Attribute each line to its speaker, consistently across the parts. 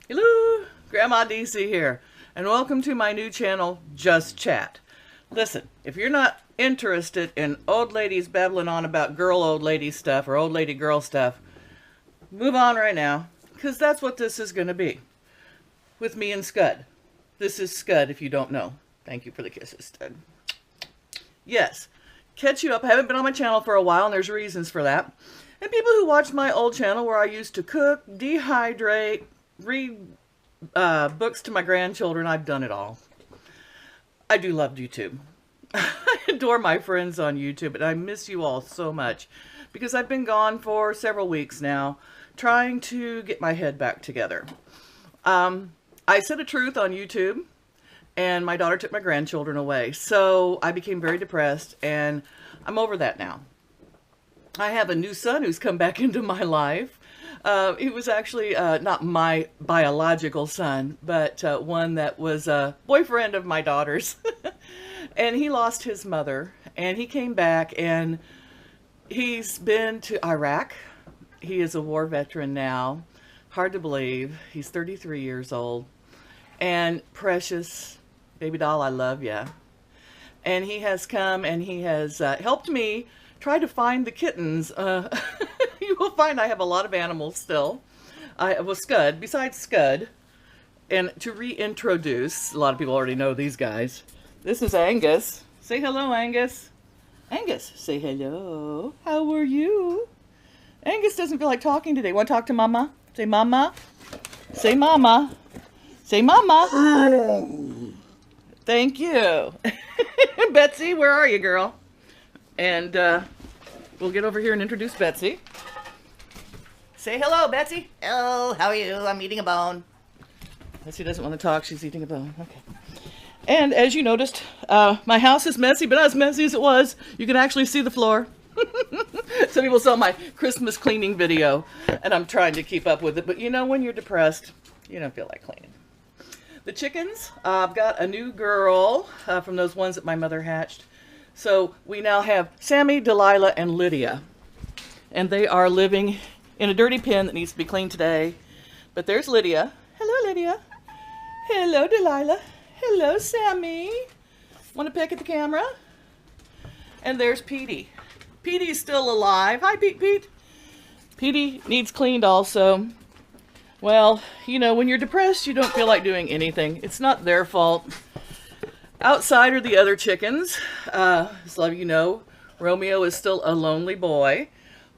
Speaker 1: Hello, Grandma DC here, and welcome to my new channel, Just Chat. Listen, if you're not interested in old ladies babbling on about girl old lady stuff or old lady girl stuff, move on right now, because that's what this is going to be. With me and Scud. This is Scud, if you don't know. Thank you for the kisses, Scud. Yes, catch you up. I haven't been on my channel for a while, and there's reasons for that. And people who watch my old channel where I used to cook, dehydrate, read books to my grandchildren, I've done it all. I do love YouTube. I adore my friends on YouTube, and I miss you all so much because I've been gone for several weeks now trying to get my head back together. I said a truth on YouTube, and my daughter took my grandchildren away, so I became very depressed, and I'm over that now. I have a new son who's come back into my life. He was actually not my biological son, but one that was a boyfriend of my daughter's. And he lost his mother, and he came back, and he's been to Iraq. He is a war veteran now. Hard to believe. He's 33 years old. And precious baby doll, I love ya. And he has come and he has helped me try to find the kittens. You will find I have a lot of animals still. I was Scud, besides Scud. And to reintroduce, a lot of people already know these guys. This is Angus. Say hello, Angus. Angus, say hello. How are you? Angus doesn't feel like talking today. Want to talk to Mama? Say Mama. Say Mama. Say Mama. Thank you. Betsy, where are you, girl? And we'll get over here and introduce Betsy. Say hello, Betsy.
Speaker 2: Hello, how are you? I'm eating a bone.
Speaker 1: Betsy doesn't want to talk. She's eating a bone. Okay. And as you noticed, my house is messy, but not as messy as it was. You can actually see the floor. Some people saw my Christmas cleaning video, and I'm trying to keep up with it. But you know, when you're depressed, you don't feel like cleaning. The chickens, I've got a new girl from those ones that my mother hatched. So we now have Sammy, Delilah, and Lydia. And they are living in a dirty pen that needs to be cleaned today. But there's Lydia. Hello, Lydia. Hello, Delilah. Hello, Sammy. Want to peek at the camera? And there's Petey. Petey's still alive. Hi, Pete. Petey needs cleaned also. Well, you know, when you're depressed, you don't feel like doing anything. It's not their fault. Outside are the other chickens. As a lot of you know, Romeo is still a lonely boy.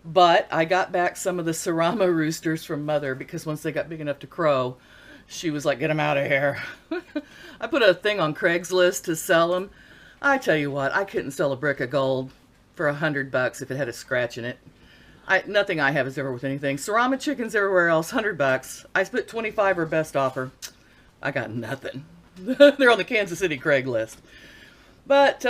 Speaker 1: But I got back some of the Sarama roosters from Mother because once they got big enough to crow, she was like, get them out of here. I put a thing on Craigslist to sell them. I tell you what, I couldn't sell a brick of gold for $100 if it had a scratch in it. Nothing I have is ever worth anything. Sarama chickens everywhere else, $100. I split 25 or best offer. I got nothing. They're on the Kansas City Craigslist. But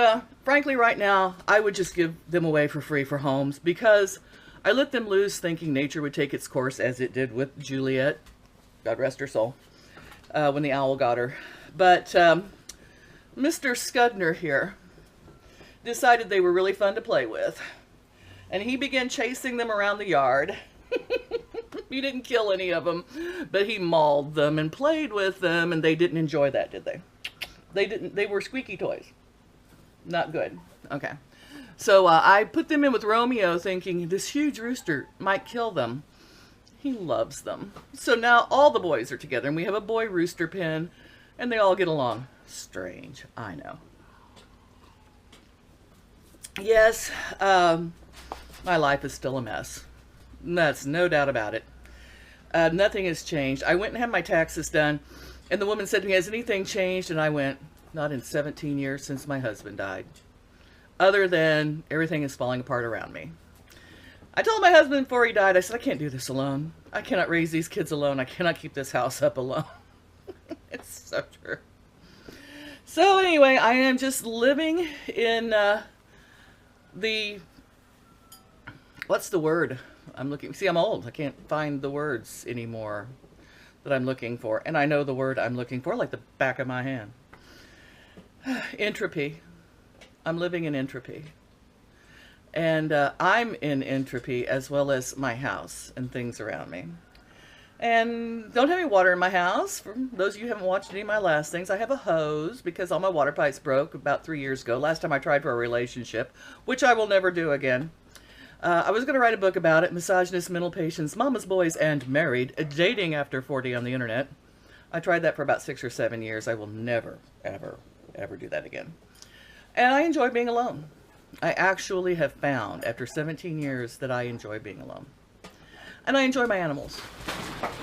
Speaker 1: frankly, right now, I would just give them away for free for homes because I let them loose thinking nature would take its course as it did with Juliet. God rest her soul. When the owl got her. But Mr. Scudner here decided they were really fun to play with. And he began chasing them around the yard. He didn't kill any of them, but he mauled them and played with them, and they didn't enjoy that, did they? They didn't. They were squeaky toys. Not good. Okay. So I put them in with Romeo thinking this huge rooster might kill them. He loves them. So now all the boys are together, and we have a boy rooster pen, and they all get along. Strange, I know. Yes, my life is still a mess. That's no doubt about it. Nothing has changed. I went and had my taxes done, and the woman said to me, has anything changed? And I went, not in 17 years since my husband died. Other than everything is falling apart around me. I told my husband before he died, I said, I can't do this alone. I cannot raise these kids alone. I cannot keep this house up alone. It's so true. So anyway, I am just living in what's the word I'm looking, see, I'm old. I can't find the words anymore that I'm looking for. And I know the word I'm looking for like the back of my hand. Entropy. I'm living in entropy. And I'm in entropy as well as my house and things around me. And don't have any water in my house. For those of you who haven't watched any of my last things, I have a hose because all my water pipes broke about 3 years ago. Last time I tried for a relationship, which I will never do again. I was going to write a book about it, Misogynist Mental Patients, Mama's Boys, and Married, Dating After 40 on the internet. I tried that for about 6 or 7 years. I will never, ever, ever do that again. And I enjoy being alone. I actually have found, after 17 years, that I enjoy being alone. And I enjoy my animals.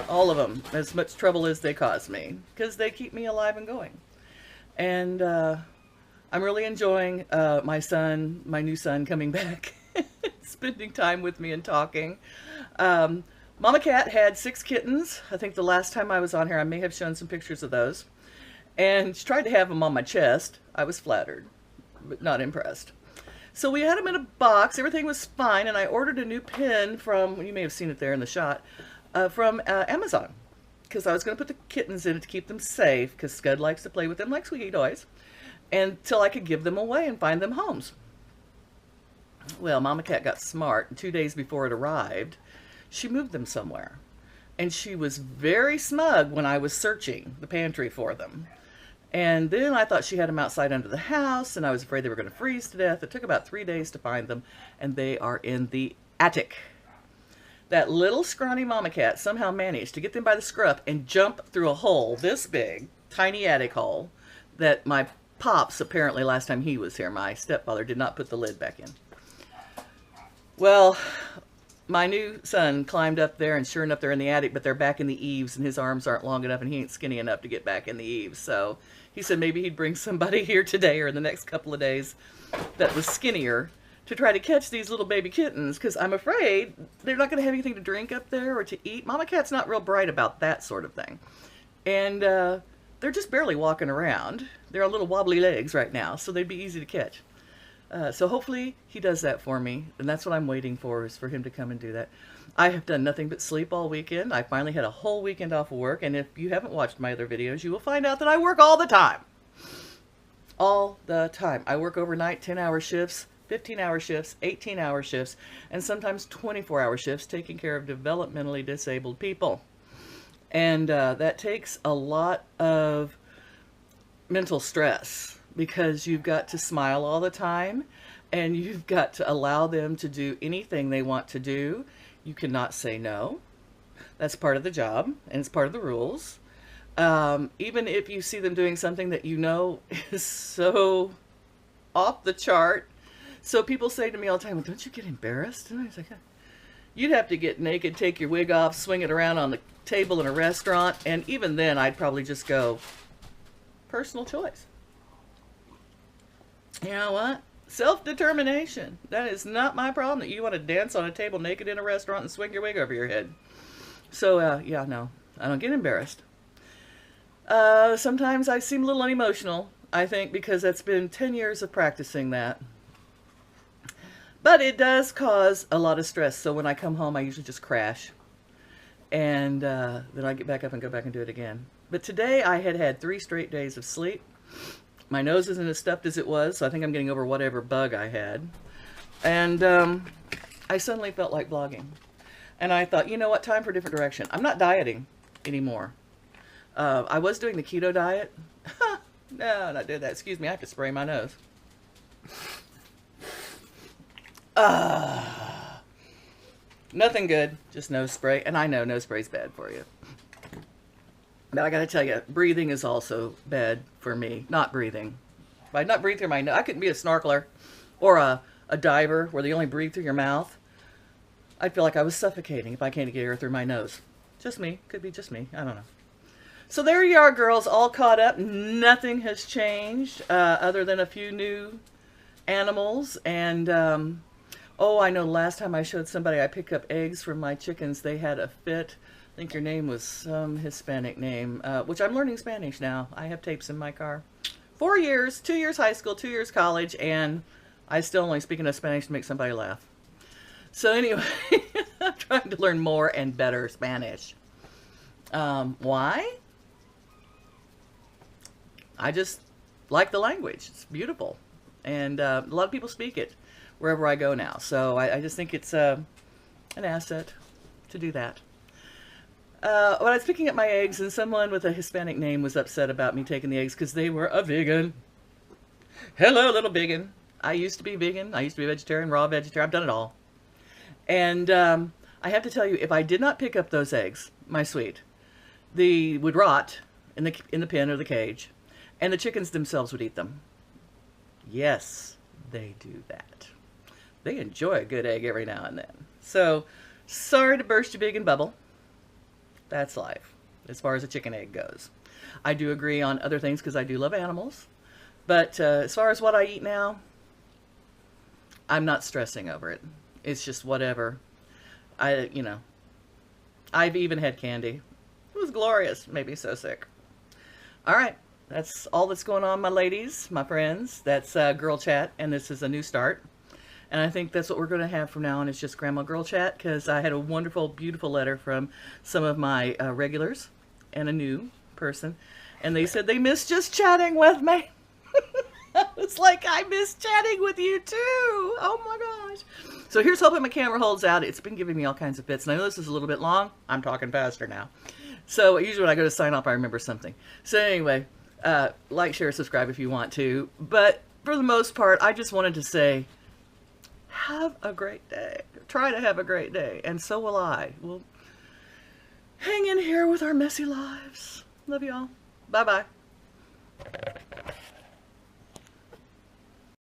Speaker 1: All of them, as much trouble as they cause me, because they keep me alive and going. And I'm really enjoying my new son coming back, spending time with me and talking. Mama Cat had 6 kittens. I think the last time I was on here, I may have shown some pictures of those. And she tried to have them on my chest. I was flattered, but not impressed. So we had them in a box. Everything was fine, and I ordered a new pen from, you may have seen it there in the shot, from Amazon. Because I was going to put the kittens in it to keep them safe, because Scud likes to play with them like squeaky toys, until I could give them away and find them homes. Well, Mama Cat got smart, and 2 days before it arrived, she moved them somewhere. And she was very smug when I was searching the pantry for them. And then I thought she had them outside under the house, and I was afraid they were going to freeze to death. It took about 3 days to find them, and they are in the attic. That little scrawny Mama Cat somehow managed to get them by the scruff and jump through a hole this big, tiny attic hole, that my Pops, apparently last time he was here, my stepfather, did not put the lid back in. Well, my new son climbed up there, and sure enough, they're in the attic, but they're back in the eaves, and his arms aren't long enough, and he ain't skinny enough to get back in the eaves. So he said maybe he'd bring somebody here today or in the next couple of days that was skinnier to try to catch these little baby kittens, because I'm afraid they're not going to have anything to drink up there or to eat. Mama Cat's not real bright about that sort of thing. And they're just barely walking around. They're on little wobbly legs right now, so they'd be easy to catch. So hopefully he does that for me, and that's what I'm waiting for, is for him to come and do that. I have done nothing but sleep all weekend. I finally had a whole weekend off of work, and if you haven't watched my other videos, you will find out that I work all the time. All the time. I work overnight, 10-hour shifts, 15-hour shifts, 18-hour shifts, and sometimes 24-hour shifts, taking care of developmentally disabled people. And that takes a lot of mental stress, because you've got to smile all the time, and you've got to allow them to do anything they want to do. You cannot say no. That's part of the job, and it's part of the rules. Even if you see them doing something that you know is so off the chart. So people say to me all the time, well, don't you get embarrassed? And I was like, you'd have to get naked, take your wig off, swing it around on the table in a restaurant, and even then I'd probably just go, personal choice. You know what? Self-determination. That is not my problem, that you want to dance on a table naked in a restaurant and swing your wig over your head. So, yeah, no. I don't get embarrassed. Sometimes I seem a little unemotional, I think, because that's been 10 years of practicing that. But it does cause a lot of stress. So when I come home, I usually just crash. And then I get back up and go back and do it again. But today I had 3 straight days of sleep. My nose isn't as stuffed as it was, so I think I'm getting over whatever bug I had. And I suddenly felt like vlogging. And I thought, you know what, time for a different direction. I'm not dieting anymore. I was doing the keto diet. No, not doing that. Excuse me, I have to spray my nose. Nothing good, just nose spray. And I know nose spray's bad for you. But I gotta tell you, breathing is also bad for me. Not breathing. If I not breathe through my nose, I couldn't be a snorkeler or a diver where they only breathe through your mouth. I'd feel like I was suffocating if I can't get air through my nose. Just me. Could be just me. I don't know. So there you are, girls, all caught up. Nothing has changed other than a few new animals. And, oh, I know last time I showed somebody I picked up eggs from my chickens, they had a fit. I think your name was some Hispanic name, which I'm learning Spanish now. I have tapes in my car. 4 years, 2 years high school, 2 years college, and I still only speak enough Spanish to make somebody laugh. So anyway, I'm trying to learn more and better Spanish. Why? I just like the language. It's beautiful. And a lot of people speak it wherever I go now. So I just think it's an asset to do that. When I was picking up my eggs, and someone with a Hispanic name was upset about me taking the eggs because they were a vegan. Hello, little vegan. I used to be vegan. I used to be vegetarian, raw vegetarian. I've done it all. And I have to tell you, if I did not pick up those eggs, my sweet, they would rot in the pen or the cage, and the chickens themselves would eat them. Yes, they do that. They enjoy a good egg every now and then. So, sorry to burst your vegan bubble. That's life, as far as a chicken egg goes. I do agree on other things because I do love animals. But as far as what I eat now, I'm not stressing over it. It's just whatever. I've even had candy. It was glorious. Made me so sick. All right. That's all that's going on, my ladies, my friends. That's Girl Chat, and this is a new start. And I think that's what we're going to have from now on, is just Grandma Girl Chat, because I had a wonderful, beautiful letter from some of my regulars and a new person. And they said they miss just chatting with me. It's like, I miss chatting with you too. Oh my gosh. So here's hoping my camera holds out. It's been giving me all kinds of fits. And I know this is a little bit long. I'm talking faster now. So usually when I go to sign off, I remember something. So anyway, like, share, subscribe if you want to. But for the most part, I just wanted to say, have a great day. Try to have a great day. And so will I. We'll hang in here with our messy lives. Love y'all. Bye-bye.